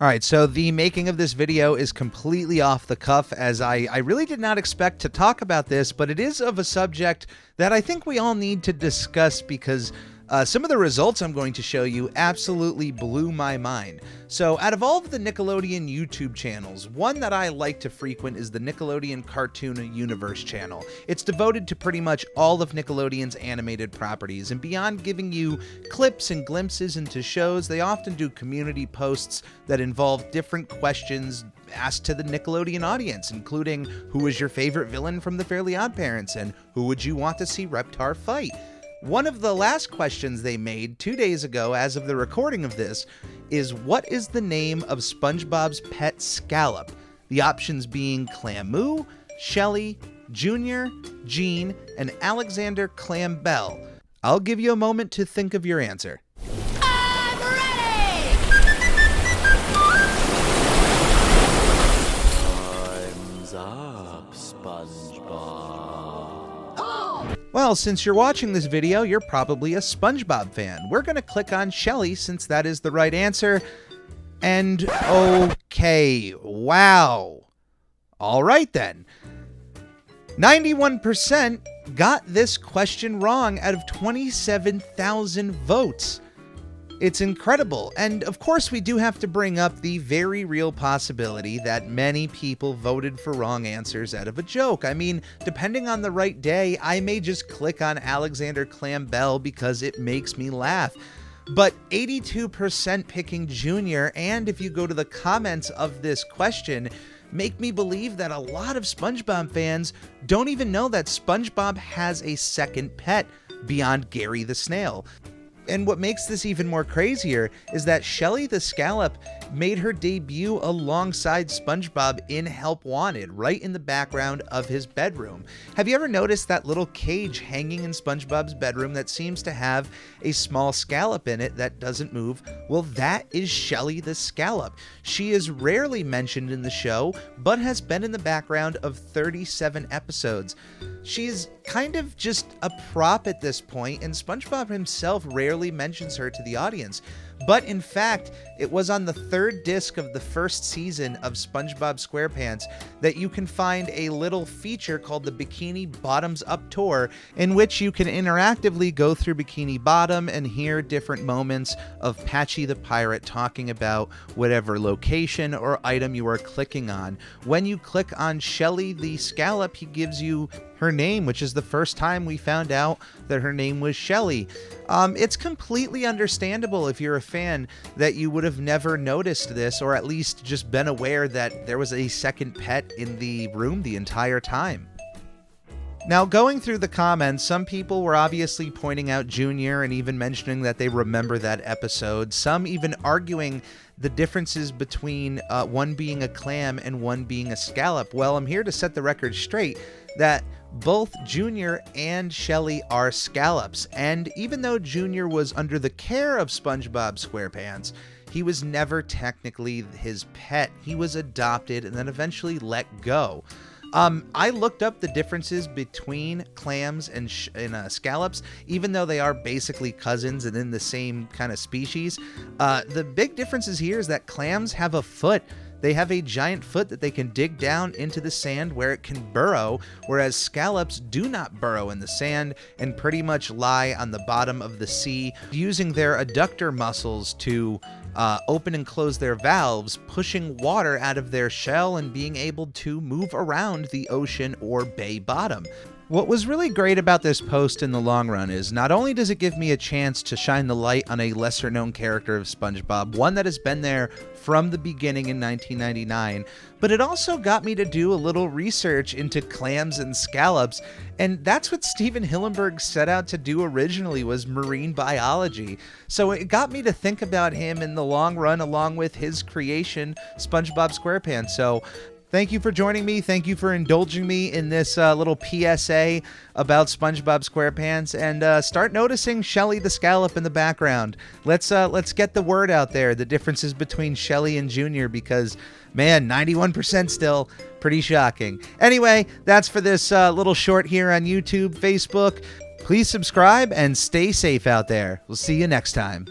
All right, so the making of this video is completely off the cuff, as I really did not expect to talk about this, but it is of a subject that I think we all need to discuss because some of the results I'm going to show you absolutely blew my mind. So out of all of the Nickelodeon YouTube channels, one that I like to frequent is the Nickelodeon Cartoon Universe channel. It's devoted to pretty much all of Nickelodeon's animated properties, and beyond giving you clips and glimpses into shows, they often do community posts that involve different questions asked to the Nickelodeon audience, including who was your favorite villain from the Fairly OddParents and who would you want to see Reptar fight? One of the last questions they made 2 days ago, as of the recording of this, is what is the name of SpongeBob's pet scallop? The options being Clamu, Shelley, Junior, Gene, and Alexander Clam Bell. I'll give you a moment to think of your answer. I'm ready! Time's up, SpongeBob. Well, since you're watching this video, you're probably a SpongeBob fan. We're going to click on Shelley since that is the right answer. And okay, wow. All right then. 91% got this question wrong out of 27,000 votes. It's incredible. And of course, we do have to bring up the very real possibility that many people voted for wrong answers out of a joke. I mean, depending on the right day, I may just click on Alexander Clam Bell because it makes me laugh. But 82% picking Junior, and if you go to the comments of this question, make me believe that a lot of SpongeBob fans don't even know that SpongeBob has a second pet beyond Gary the Snail. And what makes this even more crazier is that Shelley the Scallop made her debut alongside SpongeBob in Help Wanted, right in the background of his bedroom. Have you ever noticed that little cage hanging in SpongeBob's bedroom that seems to have a small scallop in it that doesn't move? Well, that is Shelley the Scallop. She is rarely mentioned in the show, but has been in the background of 37 episodes. She's kind of just a prop at this point, and SpongeBob himself rarely mentions her to the audience. But in fact, it was on the third disc of the first season of SpongeBob SquarePants that you can find a little feature called the Bikini Bottoms Up Tour, in which you can interactively go through Bikini Bottom and hear different moments of Patchy the Pirate talking about whatever location or item you are clicking on. When you click on Shelley the Scallop, he gives you her name, which is the first time we found out that her name was Shelley. It's completely understandable if you're a fan that you would have never noticed this, or at least just been aware that there was a second pet in the room the entire time. Now, going through the comments, some people were obviously pointing out Junior and even mentioning that they remember that episode. Some even arguing the differences between one being a clam and one being a scallop. Well, I'm here to set the record straight that both Junior and Shelley are scallops, and even though Junior was under the care of SpongeBob SquarePants, he was never technically his pet. He was adopted and then eventually let go. I looked up the differences between clams and scallops, even though they are basically cousins and in the same kind of species. The big differences here is that clams have a foot. They have a giant foot that they can dig down into the sand where it can burrow, whereas scallops do not burrow in the sand and pretty much lie on the bottom of the sea, using their adductor muscles to open and close their valves, pushing water out of their shell and being able to move around the ocean or bay bottom. What was really great about this post in the long run is not only does it give me a chance to shine the light on a lesser known character of SpongeBob, one that has been there from the beginning in 1999, but it also got me to do a little research into clams and scallops, and that's what Steven Hillenburg set out to do originally, was marine biology. So it got me to think about him in the long run along with his creation, SpongeBob SquarePants. So thank you for joining me. Thank you for indulging me in this little PSA about SpongeBob SquarePants, and start noticing Shelley the Scallop in the background. Let's get the word out there, the differences between Shelley and Junior, because man, 91% still pretty shocking. Anyway, that's for this little short here on YouTube, Facebook. Please subscribe and stay safe out there. We'll see you next time.